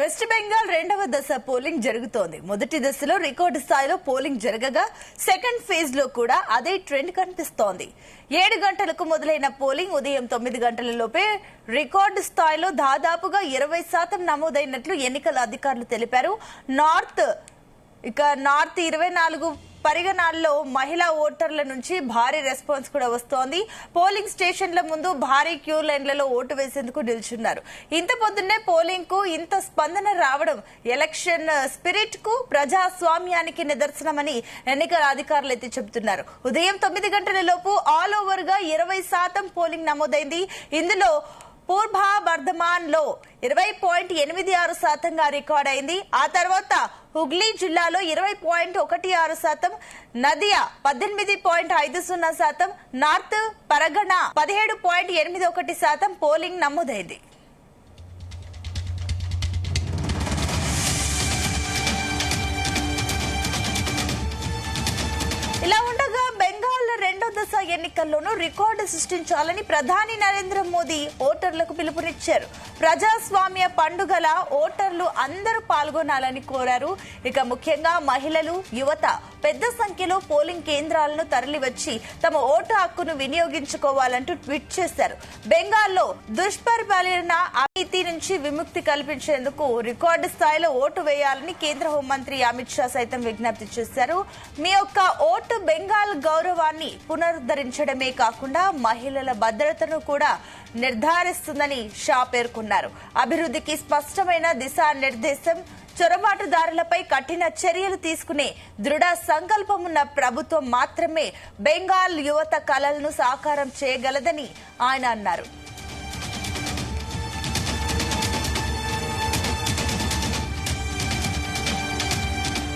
West Bengal రెండవ దశ polling జరుగుతోంది. మొదటి దశలో రికార్డు స్థాయిలో పోలింగ్ జరగగా సెకండ్ ఫేజ్ లో కూడా అదే ట్రెండ్ కనిపిస్తోంది. 7 గంటలకు మొదలైన పోలింగ్ ఉదయం 9 గంటలలోపే రికార్డు స్థాయిలో దాదాపుగా 20% నమోదైనట్లు ఎన్నికల అధికారులు తెలిపారు. నార్త్ 24 పరిగణాల్లో మహిళా ఓటర్ల నుంచి భారీ రెస్పాన్స్ కూడా వస్తోంది. పోలింగ్ స్టేషన్ల ముందు భారీ క్యూ లైన్లలో ఓటు వేసేందుకు నిల్చున్నారు. ఇంత పొద్దున్నే పోలింగ్ కు ఇంత స్పందన రావడం ఎలక్షన్ స్పిరిట్ కు, ప్రజాస్వామ్యానికి నిదర్శనమని ఎన్నికల అధికారులు అయితే చెబుతున్నారు. ఉదయం 9 గంటల లోపు ఆల్ ఓవర్ గా 20% పోలింగ్ నమోదైంది. ఇందులో పూర్వ బర్ధమాన్ లో 20.86% రికార్డ్ అయింది. ఆ తర్వాత హుగ్లీ జిల్లాలో 20.16%, నదియా 18.50%, నార్త్ పరగణ 17.81% పోలింగ్ నమోదైంది. ఇలా ఉండగా బెంగాల్ రెండో దశ ఎన్నికల్లోనూ రికార్డు సృష్టించాలని ప్రధాని నరేంద్ర మోదీ ఓటర్లకు పిలుపునిచ్చారు. ప్రజాస్వామ్య పండుగల ఓటర్లు అందరూ పాల్గొనాలని కోరారు. ఇక ముఖ్యంగా మహిళలు, యువత పెద్ద సంఖ్యలో పోలింగ్ కేంద్రాలను తరలివచ్చి తమ ఓటు హక్కును వినియోగించుకోవాలంటూ ట్వీట్ చేశారు. బెంగాల్లో దుష్పరిపాలన, అవినీతి నుంచి విముక్తి కల్పించేందుకు రికార్డు స్థాయిలో ఓటు వేయాలని కేంద్ర హోంమంత్రి అమిత్ షా సైతం విజ్ఞప్తి చేశారు. మీ యొక్క ఓటు బెంగాల్ గౌరవాన్ని పునరుద్ధరించడమే కాకుండా మహిళల భద్రతను కూడా నిర్ధారిస్తుందని షా పేర్కొన్నారు. అభివృద్ధికి స్పష్టమైన దిశానిర్దేశం, చొరబాటుదారులపై కఠిన చర్యలు తీసుకునే దృఢ సంకల్పం ఉన్న ప్రభుత్వం మాత్రమే బెంగాల్ యువత కలలను సాకారం చేయగలదని ఆయన అన్నారు.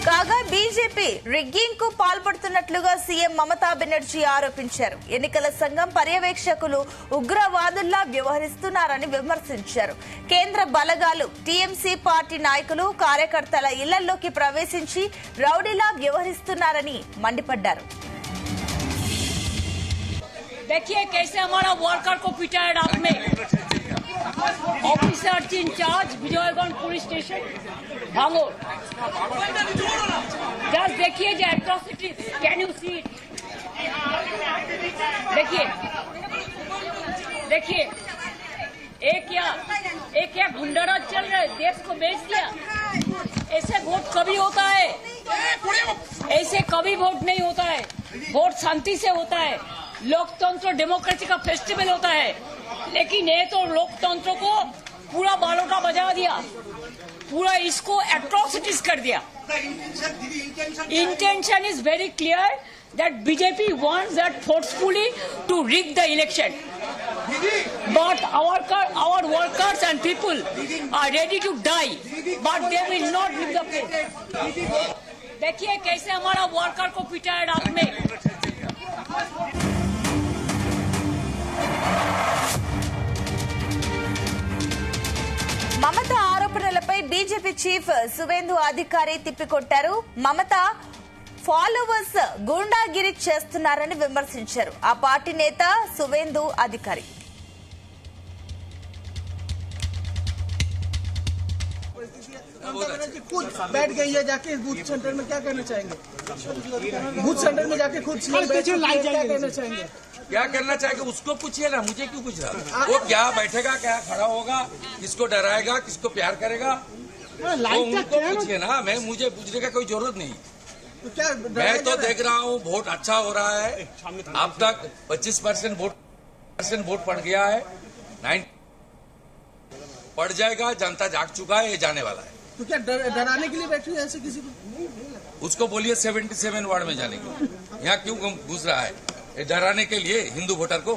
కాగా బీజేపీ రిగ్గింగ్ కు పాల్పడుతున్నట్లుగా సీఎం మమతా బెనర్జీ ఆరోపించారు. ఎన్నికల సంఘం పర్యవేక్షకులు ఉగ్రవాదుల్లా వ్యవహరిస్తున్నారని విమర్శించారు. కేంద్ర బలగాలు, టీఎంసీ పార్టీ నాయకులు, కార్యకర్తల ఇళ్లలోకి ప్రవేశించి రౌడీలా వ్యవహరిస్తున్నారని మండిపడ్డారు. देखिए कैसे हमारा वर्कर को पिटाया रात में। Officer in charge Vijayganj police station Bhangor, just देखिए जो atrocity, can you see it? देखिए देखिए एक क्या गुंडाराज चल रहा है, देश को बेच दिया। ऐसे वोट कभी होता है? ऐसे कभी वोट नहीं होता है। वोट शांति से होता है। लोकतंत्र डेमोक्रेसी का फेस्टिवल होता है, लेकिन ये तो लोकतंत्र को पूरा बालोटा बजा दिया, पूरा इसको एट्रोसिटीज कर दिया। Intention is very clear that BJP wants that forcefully to rig the election, but our workers and people are ready to die, but they will not leave the place. देखिए कैसे हमारा वर्कर को पिटाया रात में। మమత ఆరోపణలపై బీజేపీ చీఫ్ సువేందు అధికారి తిప్పికొట్టారు. మమత followers గూండాగిరి చేస్తున్నారని విమర్శించారు. ఆ పార్టీ నేత సువేందు అధికారి खुद बैठ गई है, जाके बूथ सेंटर में क्या करना चाहेंगे? बूथ सेंटर में जाके खुद क्या करना चाहेंगे? क्या करना चाहेंगे उसको पूछिए ना, मुझे क्यों पूछ रहा? वो क्या बैठेगा, क्या खड़ा होगा, किसको डराएगा, किसको प्यार करेगा, वो उनको पूछिए ना। मुझे पूछने का कोई जरूरत नहीं। तो क्या मैं तो देख रहा हूँ वोट अच्छा हो रहा है। अब तक 25% वोट पड़ गया है, 9 पड़ जाएगा। जनता जाग चुका है, ये जाने वाला है। तो क्या डराने के लिए बैठे हैं ऐसे किसी को? उसको बोलिए 77 वार्ड में जाने को। यहाँ क्यों घुस रहा है? ये डराने के लिए हिंदू वोटर को।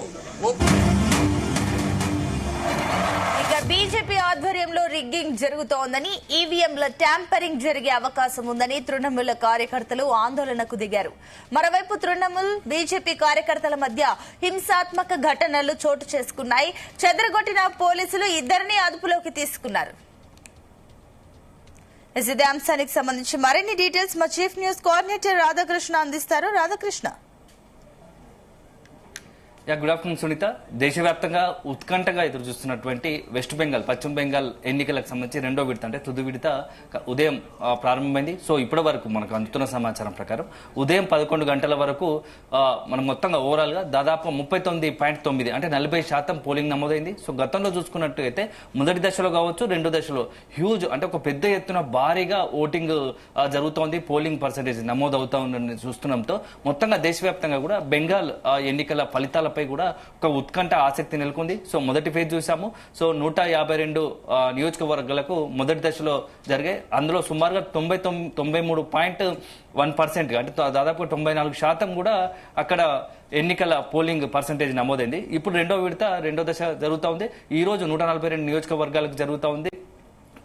ఇక బీజేపీ ఆధ్వర్యంలో రిగ్గింగ్ జరుగుతోందని, ఈవీఎంల ట్యాంపరింగ్ జరిగే అవకాశం ఉందని తృణమూల్ కార్యకర్తలు ఆందోళనకు దిగారు. మరోవైపు తృణమూల్, బీజేపీ కార్యకర్తల మధ్య హింసాత్మక ఘటనలు చోటు చేసుకున్నాయి. చెదరగొట్టిన పోలీసులు ఇద్దరిని అదుపులోకి తీసుకున్నారు. ఇదే అంశానికి సంబంధించి మరిన్ని డీటెయిల్స్ మా చీఫ్ న్యూస్ కోఆర్డినేటర్ రాధాకృష్ణ అందిస్తారు. Radhakrishna, good afternoon Sunitha. దేశవ్యాప్తంగా ఉత్కంఠగా ఎదురు చూస్తున్నటువంటి వెస్ట్ బెంగాల్, పశ్చిమ బెంగాల్ ఎన్నికలకు సంబంధించి రెండో విడత అంటే తుది విడత ఉదయం ప్రారంభమైంది. సో ఇప్పటి వరకు మనకు అందుతున్న సమాచారం ప్రకారం ఉదయం 11 గంటల వరకు మనం మొత్తంగా ఓవరాల్ గా దాదాపు 39.9 అంటే 40% పోలింగ్ నమోదైంది. సో గతంలో చూసుకున్నట్టు మొదటి దశలో కావచ్చు, రెండో దశలో హ్యూజ్ అంటే ఒక పెద్ద ఎత్తున భారీగా ఓటింగ్ జరుగుతోంది, పోలింగ్ పర్సెంటేజ్ నమోదవుతా ఉందని చూస్తున్నాంతో మొత్తంగా దేశవ్యాప్తంగా కూడా బెంగాల్ ఎన్నికల ఫలితాలపై కూడా ఒక ఉత్కంఠ ఆసక్తి నెలకొంది. సో మొదటి ఫేజ్ చూసాము. సో 152 నియోజకవర్గాలకు మొదటి దశలో జరిగాయి. అందులో సుమారుగా 93.1% అంటే దాదాపు 94% కూడా అక్కడ ఎన్నికల పోలింగ్ పర్సెంటేజ్ నమోదైంది. ఇప్పుడు రెండో దశ జరుగుతూ ఉంది. ఈ రోజు 142 నియోజకవర్గాలకు జరుగుతూ ఉంది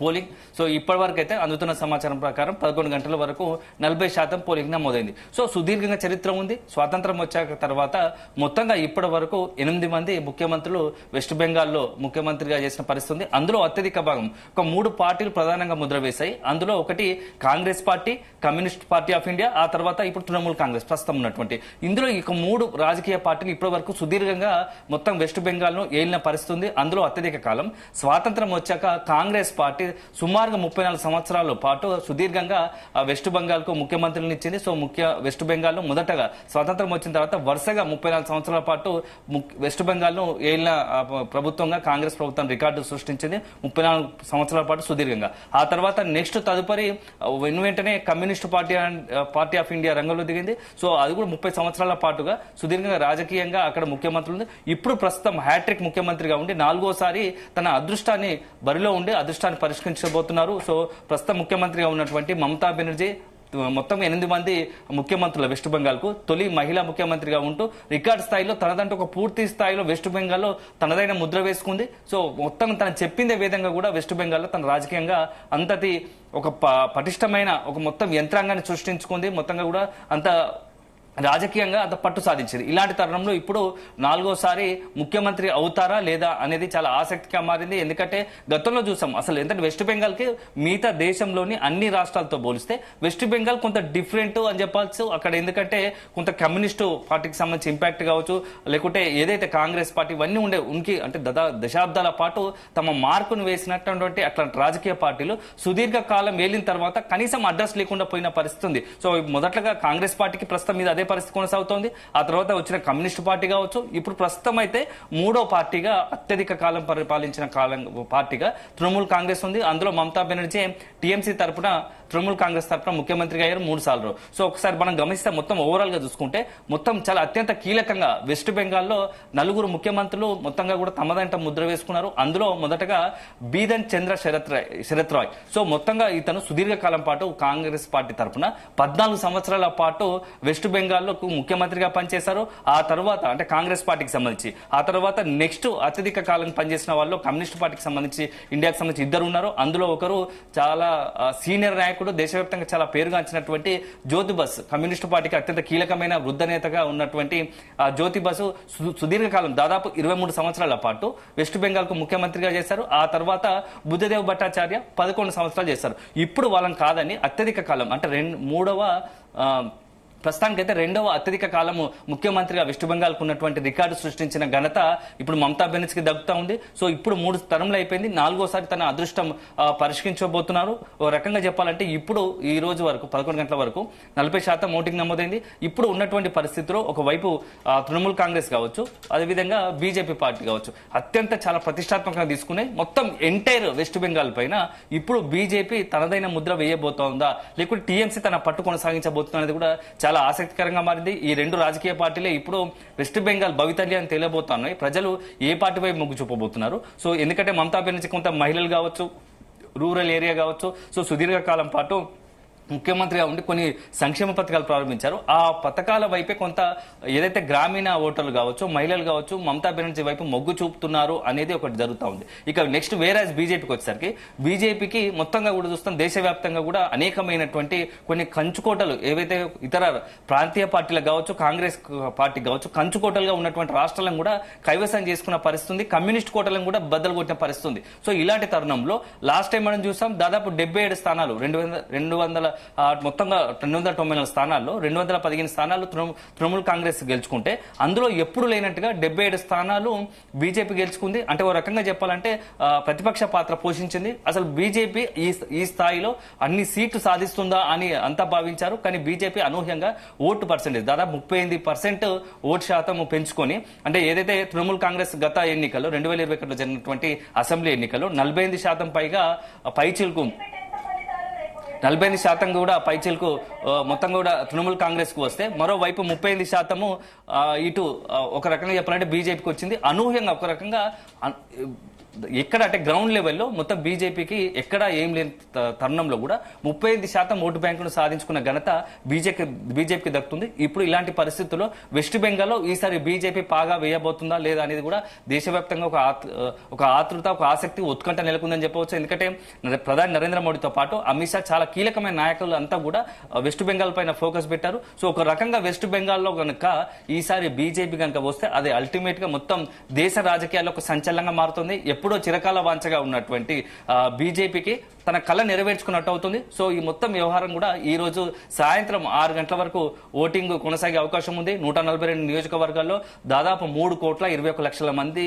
పోలింగ్. సో ఇప్పటి వరకు అయితే అందుతున్న సమాచారం ప్రకారం 11 గంటల వరకు 40% పోలింగ్ నమోదైంది. సో సుదీర్ఘంగా చరిత్ర ఉంది. స్వాతంత్రం వచ్చాక తర్వాత మొత్తంగా ఇప్పటి వరకు 8 మంది ముఖ్యమంత్రులు వెస్ట్ బెంగాల్లో ముఖ్యమంత్రిగా చేసిన పరిస్థితి. అందులో అత్యధిక భాగం ఒక 3 పార్టీలు ప్రధానంగా ముద్ర వేశాయి. అందులో ఒకటి Congress party, communist party of India, ఆ తర్వాత ఇప్పుడు తృణమూల్ కాంగ్రెస్ ప్రస్తుతం ఉన్నటువంటి. ఇందులో ఇక 3 రాజకీయ పార్టీలు ఇప్పటి వరకు సుదీర్ఘంగా మొత్తం వెస్ట్ బెంగాల్ ను ఏలిన పరిస్థితి. అందులో అత్యధిక కాలం స్వాతంత్రం వచ్చాక కాంగ్రెస్ పార్టీ సుమారుగా 34 సంవత్సరాల పాటు సుదీర్ఘంగా వెస్ట్ బెంగాల్ కు ముఖ్యమంత్రులను ఇచ్చింది. సో వెస్ట్ బెంగాల్ ను మొదటగా స్వాతంత్రం వచ్చిన తర్వాత వరుసగా 34 సంవత్సరాల పాటు వెస్ట్ బెంగాల్ ను ఏలిన ప్రభుత్వంగా కాంగ్రెస్ ప్రభుత్వం రికార్డు సృష్టించింది 34 సంవత్సరాల పాటు సుదీర్ఘంగా. ఆ తర్వాత నెక్స్ట్ తదుపరి వెంటనే కమ్యూనిస్ట్ పార్టీ ఆఫ్ ఇండియా రంగంలో దిగింది. సో అది కూడా 30 సంవత్సరాల పాటుగా సుదీర్ఘంగా రాజకీయంగా అక్కడ ముఖ్యమంత్రులు. ఇప్పుడు ప్రస్తుతం హ్యాట్రిక్ ముఖ్యమంత్రిగా ఉండి 4వసారి తన అదృష్టాన్ని బరిలో ఉండి అదృష్టాన్ని పరిష్కరించబోతున్నారు. సో ప్రస్తుతం ముఖ్యమంత్రిగా ఉన్నటువంటి మమతా బెనర్జీ మొత్తం 8 మంది ముఖ్యమంత్రుల వెస్ట్ బెంగాల్ కు తొలి మహిళా ముఖ్యమంత్రిగా ఉంటూ రికార్డు స్థాయిలో తనదంటూ ఒక పూర్తి స్థాయిలో వెస్ట్ బెంగాల్లో తనదైన ముద్ర వేసుకుంది. సో మొత్తం తను చెప్పిందే విధంగా కూడా వెస్ట్ బెంగాల్లో తన రాజకీయంగా అంతటి ఒక పటిష్టమైన ఒక మొత్తం యంత్రాంగాన్ని సృష్టించుకుంది. మొత్తంగా కూడా అంత రాజకీయంగా అంత పట్టు సాధించింది. ఇలాంటి తరుణంలో ఇప్పుడు 4వసారి ముఖ్యమంత్రి అవుతారా లేదా అనేది చాలా ఆసక్తిగా మారింది. ఎందుకంటే గతంలో చూసాం అసలు ఎంత వెస్ట్ బెంగాల్ కి మిగతా దేశంలోని అన్ని రాష్ట్రాలతో పోలిస్తే వెస్ట్ బెంగాల్ కొంత డిఫరెంట్ అని చెప్పాల్సి అక్కడ. ఎందుకంటే కొంత కమ్యూనిస్టు పార్టీకి సంబంధించి ఇంపాక్ట్ కావచ్చు, లేకుంటే ఏదైతే కాంగ్రెస్ పార్టీ ఇవన్నీ ఉండే అంటే దశాబ్దాల పాటు తమ మార్కును వేసినటువంటి అట్లాంటి రాజకీయ పార్టీలు సుదీర్ఘ కాలం ఏలిన తర్వాత కనీసం అడ్రస్ లేకుండా పోయిన పరిస్థితి ఉంది. సో మొదటగా కాంగ్రెస్ పార్టీకి ప్రస్తుతం మీద అదే పరిస్థితి కొనసాగుతోంది. ఆ తర్వాత వచ్చిన కమ్యూనిస్ట్ పార్టీ కావచ్చు, ఇప్పుడు ప్రస్తుతం అయితే 3వ పార్టీగా అత్యధిక కాలం పరిపాలించిన పార్టీగా తృణమూల్ కాంగ్రెస్ ఉంది. అందులో మమతా బెనర్జీ టీఎంసీ తరపున తృణమూల్ కాంగ్రెస్ తరపున ముఖ్యమంత్రిగా అయ్యారు 3 సార్లు. సో ఒకసారి మనం గమనిస్తే మొత్తం ఓవరాల్ గా చూసుకుంటే మొత్తం చాలా అత్యంత కీలకంగా వెస్ట్ బెంగాల్లో 4 ముఖ్యమంత్రులు మొత్తంగా కూడా తమదంట ముద్ర వేసుకున్నారు. అందులో మొదటగా బీదన్ చంద్ర శరత్ రాయ్. సో మొత్తంగా ఇతను సుదీర్ఘకాలం పాటు కాంగ్రెస్ పార్టీ తరపున 14 సంవత్సరాల పాటు వెస్ట్ బెంగాల్లో ముఖ్యమంత్రిగా పనిచేశారు. ఆ తర్వాత అంటే కాంగ్రెస్ పార్టీకి సంబంధించి ఆ తర్వాత నెక్స్ట్ అత్యధిక కాలం పనిచేసిన వాళ్ళు కమ్యూనిస్ట్ పార్టీకి సంబంధించి ఇండియాకి సంబంధించి 2 ఉన్నారు. అందులో ఒకరు చాలా సీనియర్ నాయకుడు, దేశవ్యాప్తంగా చాలా పేరుగాంచినటువంటి జ్యోతి బసు, కమ్యూనిస్టు పార్టీకి అత్యంత కీలకమైన వృద్ధ నేతగా ఉన్నటువంటి జ్యోతి బసు సుదీర్ఘకాలం దాదాపు 23 సంవత్సరాల పాటు వెస్ట్ బెంగాల్ కు ముఖ్యమంత్రిగా చేశారు. ఆ తర్వాత బుద్ధదేవ్ భట్టాచార్య 11 సంవత్సరాలు చేశారు. ఇప్పుడు వాళ్ళని కాదని అత్యధిక కాలం అంటే ప్రస్తుతానికైతే 2వ అత్యధిక కాలము ముఖ్యమంత్రిగా వెస్ట్ బెంగాల్ కు ఉన్నటువంటి రికార్డు సృష్టించిన ఘనత ఇప్పుడు మమతా బెనర్జీకి దక్కుతా ఉంది. సో ఇప్పుడు 3 టర్మ్లు అయిపోయింది. 4వసారి తన అదృష్టం పరిష్కరించబోతున్నారు. ఓ రకంగా చెప్పాలంటే ఇప్పుడు ఈ రోజు వరకు 11 గంటల వరకు 40% ఓటింగ్ నమోదైంది. ఇప్పుడు ఉన్నటువంటి పరిస్థితిలో ఒకవైపు తృణమూల్ కాంగ్రెస్ కావచ్చు, అదేవిధంగా బీజేపీ పార్టీ కావచ్చు అత్యంత చాలా ప్రతిష్టాత్మకంగా తీసుకునే మొత్తం ఎంటైర్ వెస్ట్ బెంగాల్ పైన ఇప్పుడు బీజేపీ తనదైన ముద్ర వేయబోతోందా, లేకుంటే టీఎంసీ తన పట్టు కొనసాగించబోతుందా అనేది కూడా చాలా ఆసక్తికరంగా మారింది. ఈ 2 రాజకీయ పార్టీలే ఇప్పుడు వెస్ట్ బెంగాల్ భవితవ్యాన్ని తెలియబోతున్నాయి. ప్రజలు ఏ పార్టీ వైపు మొగ్గు చూపబోతున్నారు. సో ఎందుకంటే మమతా బెనర్జీ కొంత మహిళలు కావచ్చు, రూరల్ ఏరియా కావచ్చు, సో సుదీర్ఘకాలం పాటు ముఖ్యమంత్రిగా ఉండి కొన్ని సంక్షేమ పథకాలు ప్రారంభించారు. ఆ పథకాల వైపే కొంత ఏదైతే గ్రామీణ ఓటర్లు కావచ్చు, మహిళలు కావచ్చు మమతా బెనర్జీ వైపు మొగ్గు చూపుతున్నారు అనేది ఒకటి జరుగుతూ ఉంది. ఇక నెక్స్ట్ వేరాజ్ బీజేపీకి వచ్చేసరికి బీజేపీకి మొత్తంగా కూడా చూస్తాం దేశవ్యాప్తంగా కూడా అనేకమైనటువంటి కొన్ని కంచుకోటలు ఏవైతే ఇతర ప్రాంతీయ పార్టీలకు కావచ్చు, కాంగ్రెస్ పార్టీ కావచ్చు కంచుకోటలుగా ఉన్నటువంటి రాష్ట్రాలను కూడా కైవసం చేసుకున్న పరిస్థితి, కమ్యూనిస్ట్ కోటలను కూడా బద్దలు కొట్టిన పరిస్థితి. సో ఇలాంటి తరుణంలో లాస్ట్ టైం మనం చూసాం దాదాపు 77 స్థానాలు 200 మొత్తంగా 294 స్థానాల్లో 215 స్థానాలు తృణమూల్ కాంగ్రెస్ గెలుచుకుంటే అందులో ఎప్పుడు లేనట్టుగా 77 స్థానాలు బీజేపీ గెలుచుకుంది. అంటే ఓ రకంగా చెప్పాలంటే ప్రతిపక్ష పాత్ర పోషించింది. అసలు బీజేపీ ఈ స్థాయిలో అన్ని సీట్లు సాధిస్తుందా అని అంతా భావించారు. కానీ బీజేపీ అనూహ్యంగా ఓటు పర్సెంటేజ్ దాదాపు 38% ఓటు శాతం పెంచుకొని, అంటే ఏదైతే తృణమూల్ కాంగ్రెస్ గత ఎన్నికల్లో 2021లో జరిగినటువంటి అసెంబ్లీ ఎన్నికల్లో 48% పైగా పైచిలుకు 48% కూడా పైచిలుకు మొత్తం కూడా తృణమూల్ కాంగ్రెస్ కు వస్తే, మరోవైపు 38% ఇటు ఒక రకంగా చెప్పాలంటే బీజేపీకి వచ్చింది. అనూహ్యంగా ఒక రకంగా ఎక్కడ అంటే గ్రౌండ్ లెవెల్లో మొత్తం బీజేపీకి ఎక్కడ ఏం లేని తరుణంలో కూడా 35% ఓటు బ్యాంకును సాధించుకున్న ఘనత బీజేపీకి దక్కుతుంది. ఇప్పుడు ఇలాంటి పరిస్థితుల్లో వెస్ట్ బెంగాల్లో ఈసారి బీజేపీ పాగా వేయబోతుందా లేదా అనేది కూడా దేశవ్యాప్తంగా ఒక ఆతృత, ఒక ఆసక్తి, ఉత్కంఠ నెలకొందని చెప్పవచ్చు. ఎందుకంటే ప్రధాని నరేంద్ర మోడీతో పాటు అమిత్ షా చాలా కీలకమైన నాయకులు అంతా కూడా వెస్ట్ బెంగాల్ పైన ఫోకస్ పెట్టారు. సో ఒక రకంగా వెస్ట్ బెంగాల్లో కనుక ఈసారి బీజేపీ కనుక వస్తే అది అల్టిమేట్ గా మొత్తం దేశ రాజకీయాల్లో ఒక సంచలనంగా మారుతుంది. ఎప్పుడో చిరకాల వాంఛగా ఉన్నటువంటి బీజేపీకి తన కళ నెరవేర్చుకున్నట్టు అవుతుంది. సో ఈ మొత్తం వ్యవహారం కూడా ఈ రోజు సాయంత్రం 6 గంటల వరకు ఓటింగ్ కొనసాగే అవకాశం ఉంది. 142 నియోజకవర్గాల్లో దాదాపు 3,21,00,000 మంది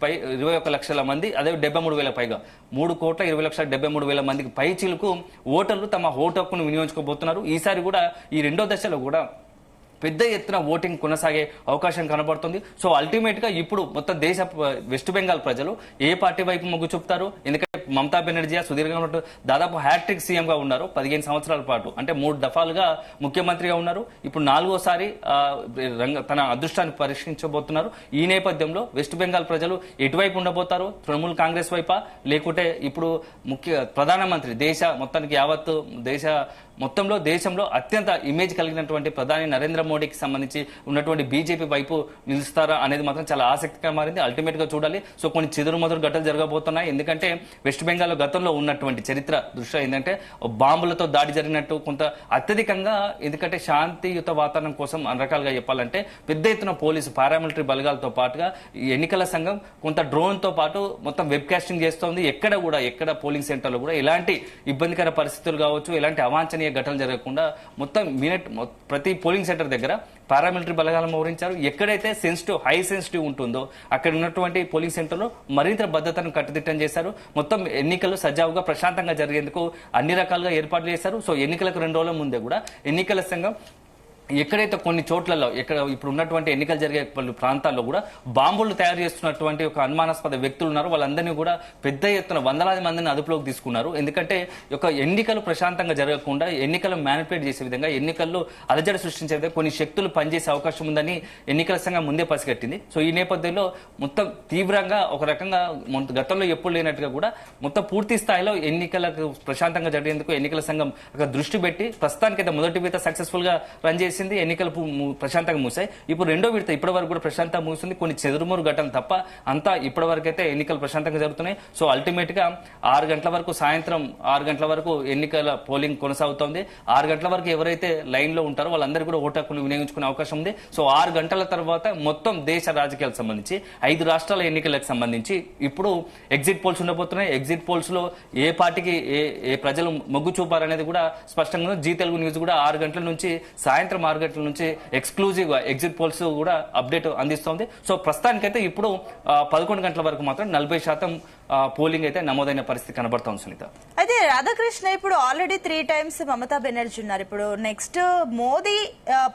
పై 21 లక్షల మంది, అదే 73,000 పైగా 3,20,73,000 మందికి పై చిలుకు ఓటర్లు తమ ఓటు హక్కును వినియోగించుకోబోతున్నారు. ఈసారి కూడా ఈ రెండో దశలో కూడా పెద్ద ఎత్తున ఓటింగ్ కొనసాగే అవకాశం కనబడుతుంది. సో అల్టిమేట్ గా ఇప్పుడు మొత్తం వెస్ట్ బెంగాల్ ప్రజలు ఏ పార్టీ వైపు మొగ్గు చూపుతారు? ఎందుకంటే మమతా బెనర్జీ సుదీర్ఘంగా దాదాపు హ్యాట్రిక్ సీఎం గా ఉన్నారు 15 సంవత్సరాల పాటు, అంటే 3 దఫాలుగా ముఖ్యమంత్రిగా ఉన్నారు. ఇప్పుడు 4వసారి తన అదృష్టాన్ని పరీక్షించబోతున్నారు. ఈ నేపథ్యంలో వెస్ట్ బెంగాల్ ప్రజలు ఎటువైపు ఉండబోతారు? తృణమూల్ కాంగ్రెస్ వైపా, లేకుంటే ఇప్పుడు ప్రధానమంత్రి మొత్తానికి యావత్ మొత్తంలో దేశంలో అత్యంత ఇమేజ్ కలిగినటువంటి ప్రధాని నరేంద్ర మోడీకి సంబంధించి ఉన్నటువంటి బీజేపీ వైపు నిలుస్తారా అనేది మాత్రం చాలా ఆసక్తిగా మారింది. అల్టిమేట్ గా చూడాలి. సో కొన్ని చెదురుమదురు ఘటనలు జరగబోతున్నాయి. ఎందుకంటే వెస్ట్ బెంగాల్ గతంలో ఉన్నటువంటి చరిత్ర దృష్ట్యా ఏంటంటే బాంబులతో దాడి జరిగినట్టు కొంత అత్యధికంగా, ఎందుకంటే శాంతియుత వాతావరణం కోసం అన్ని రకాలుగా చెప్పాలంటే పెద్ద ఎత్తున పోలీసు పారామిలిటరీ బలగాలతో పాటుగా ఈ ఎన్నికల సంఘం కొంత డ్రోన్ తో పాటు మొత్తం వెబ్ కాస్టింగ్ చేస్తోంది. ఎక్కడ పోలింగ్ సెంటర్లో కూడా ఎలాంటి ఇబ్బందికర పరిస్థితులు కావచ్చు, ఎలాంటి అవాంఛనీయ ఘటనలు జరగకుండా మొత్తం ప్రతి పోలింగ్ సెంటర్ దగ్గర పారామిలిటరీ బలగాలను మోహరించారు. ఎక్కడైతే హై సెన్సిటివ్ ఉంటుందో అక్కడ ఉన్నటువంటి పోలింగ్ సెంటర్ లో మరింత భద్రతను కట్టుదిట్టం చేశారు. మొత్తం ఎన్నికలు సజావుగా ప్రశాంతంగా జరిగేందుకు అన్ని రకాలుగా ఏర్పాట్లు చేశారు. సో ఎన్నికలకు 2 రోజుల ముందే కూడా ఎన్నికల సంఘం ఎక్కడైతే కొన్ని చోట్లలో ఇప్పుడు ఉన్నటువంటి ఎన్నికలు జరిగే పలు ప్రాంతాల్లో కూడా బాంబులు తయారు చేస్తున్నటువంటి ఒక అనుమానాస్పద వ్యక్తులు ఉన్నారు. వాళ్ళందరినీ కూడా పెద్ద ఎత్తున వందలాది మందిని అదుపులోకి తీసుకున్నారు. ఎందుకంటే ఎన్నికలు ప్రశాంతంగా జరగకుండా, ఎన్నికలు మ్యానిపులేట్ చేసే విధంగా, ఎన్నికల్లో అలజడి సృష్టించే విధంగా కొన్ని శక్తులు పనిచేసే అవకాశం ఉందని ఎన్నికల సంఘం ముందే పసిగట్టింది. సో ఈ నేపథ్యంలో మొత్తం తీవ్రంగా ఒక రకంగా గతంలో ఎప్పుడు లేనట్టుగా కూడా మొత్తం పూర్తి స్థాయిలో ఎన్నికలకు ప్రశాంతంగా జరిగేందుకు ఎన్నికల సంఘం దృష్టి పెట్టి ప్రస్తుతానికైతే మొదటి విడత సక్సెస్ఫుల్ గా రన్ చేసి ఎన్నికలు ప్రశాంతంగా మూసాయి. ఇప్పుడు రెండో విడత ఇప్పటి వరకు కూడా ప్రశాంతంగా ముగిసింది. కొన్ని చెదురుమూరు ఘటనలు తప్ప అంతా ఇప్పటి వరకు అయితే ఎన్నికలు ప్రశాంతంగా జరుగుతున్నాయి. సో అల్టిమేట్ గా 6 గంటల వరకు, సాయంత్రం 6 గంటల వరకు ఎన్నికల పోలింగ్ కొనసాగుతోంది. 6 గంటల వరకు ఎవరైతే లైన్ లో ఉంటారో వాళ్ళందరూ కూడా ఓటు హక్కును వినియోగించుకునే అవకాశం ఉంది. సో 6 గంటల తర్వాత మొత్తం దేశ రాజకీయాలకు సంబంధించి 5 రాష్ట్రాల ఎన్నికలకు సంబంధించి ఇప్పుడు ఎగ్జిట్ పోల్స్ ఉండబోతున్నాయి. ఎగ్జిట్ పోల్స్ లో ఏ పార్టీకి ఏ ప్రజలు మొగ్గు చూపారనేది కూడా స్పష్టంగా జీ తెలుగు న్యూస్ కూడా 6 గంటల నుంచి సాయంత్రం 6 గంటల నుంచి ఎక్స్క్లూజివ్ గా ఎగ్జిట్ పోల్స్ కూడా అప్డేట్ అందిస్తోంది. సో ప్రస్తుతానికైతే ఇప్పుడు 11 గంటల వరకు మాత్రం 40% పోలింగ్ అయితే నమోదైన పరిస్థితి కనబడుతోంది. సునీత, అయితే రాధాకృష్ణ ఇప్పుడు ఆల్రెడీ 3 times మమతా బెనర్జీ ఉన్నారు. ఇప్పుడు నెక్స్ట్ మోదీ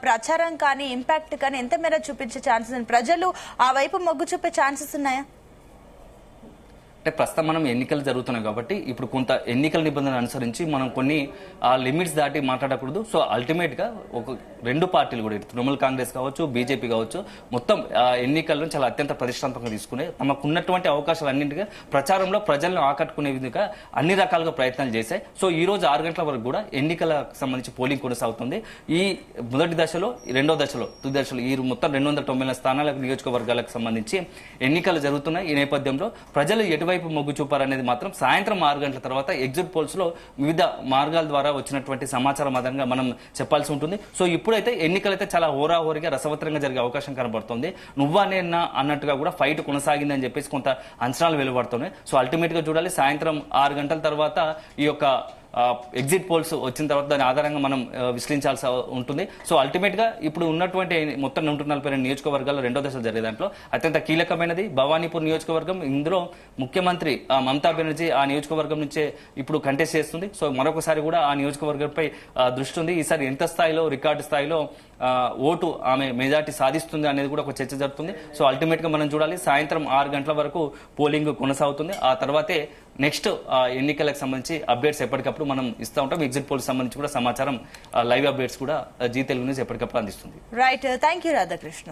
ప్రచారం కానీ ఇంపాక్ట్ కానీ ఎంత మేర చూపించే ఛాన్సెస్, ప్రజలు ఆ వైపు మొగ్గు చూపే ఛాన్సెస్ ఉన్నాయా? అంటే ప్రస్తుతం మనం ఎన్నికలు జరుగుతున్నాయి కాబట్టి ఇప్పుడు కొంత ఎన్నికల నిబంధనలు అనుసరించి మనం కొన్ని లిమిట్స్ దాటి మాట్లాడకూడదు. సో అల్టిమేట్ గా ఒక 2 పార్టీలు కూడా తృణమూల్ కాంగ్రెస్ కావచ్చు, బీజేపీ కావచ్చు, మొత్తం ఎన్నికలను చాలా అత్యంత ప్రతిష్టాత్మకంగా తీసుకుని తమకున్నటువంటి అవకాశాలన్నింటిగా ప్రచారంలో ప్రజలను ఆకట్టుకునే విధంగా అన్ని రకాలుగా ప్రయత్నాలు చేశాయి. సో ఈ రోజు 6 గంటల వరకు కూడా ఎన్నికలకు సంబంధించి పోలింగ్ కొనసాగుతుంది. ఈ మొదటి దశలో, రెండో దశలో, తుది దశలో ఈ మొత్తం 290 స్థానాలకు నియోజకవర్గాలకు సంబంధించి ఎన్నికలు జరుగుతున్నాయి. ఈ నేపథ్యంలో ప్రజలు ఎటువైపు మొగ్గు చూపారనేది మాత్రం సాయంత్రం 6 గంటల తర్వాత ఎగ్జిట్ పోల్స్ లో వివిధ మార్గాల ద్వారా వచ్చినటువంటి సమాచారం ఆధారంగా మనం చెప్పాల్సి ఉంటుంది. సో ఇప్పుడైతే ఎన్నికలైతే చాలా హోరాహోరీగా రసవత్తరంగా జరిగే అవకాశం కనబడుతుంది. నువ్వా నేనా అన్నట్టుగా కూడా ఫైట్ కొనసాగిందని చెప్పేసి కొంత అంచనాలు వెలువడుతున్నాయి. సో అల్టిమేట్ గా చూడాలి. సాయంత్రం 6 గంటల తర్వాత ఈ యొక్క ఎగ్జిట్ పోల్స్ వచ్చిన తర్వాత దాని ఆధారంగా మనం విశ్లేషించాల్సి ఉంటుంది. సో అల్టిమేట్ గా ఇప్పుడు ఉన్నటువంటి మొత్తం 142 నియోజకవర్గాల్లో రెండో దశ జరిగే దాంట్లో అత్యంత కీలకమైనది భవానీపూర్ నియోజకవర్గం. ఇందులో ముఖ్యమంత్రి మమతా బెనర్జీ ఆ నియోజకవర్గం నుంచే ఇప్పుడు కంటెస్ట్ చేస్తుంది. సో మరొకసారి కూడా ఆ నియోజకవర్గంపై దృష్టి ఉంది. ఈసారి ఎంత స్థాయిలో రికార్డు స్థాయిలో ఓటు ఆమె మెజార్టీ సాధిస్తుంది అనేది కూడా ఒక చర్చ జరుగుతుంది. సో అల్టిమేట్ గా మనం చూడాలి. సాయంత్రం 6 గంటల వరకు పోలింగ్ కొనసాగుతుంది. ఆ తర్వాతే నెక్స్ట్ ఎన్నికలకు సంబంధించి అప్డేట్స్ ఎప్పటికప్పుడు మనం ఇస్తూ ఉంటాం. ఎగ్జిట్ పోల్స్ సంబంధించి కూడా సమాచారం లైవ్ అప్డేట్స్ కూడా జీ తెలుగు న్యూస్ ఎప్పటికప్పుడు అందిస్తుంది. Right, thank you Radhakrishna.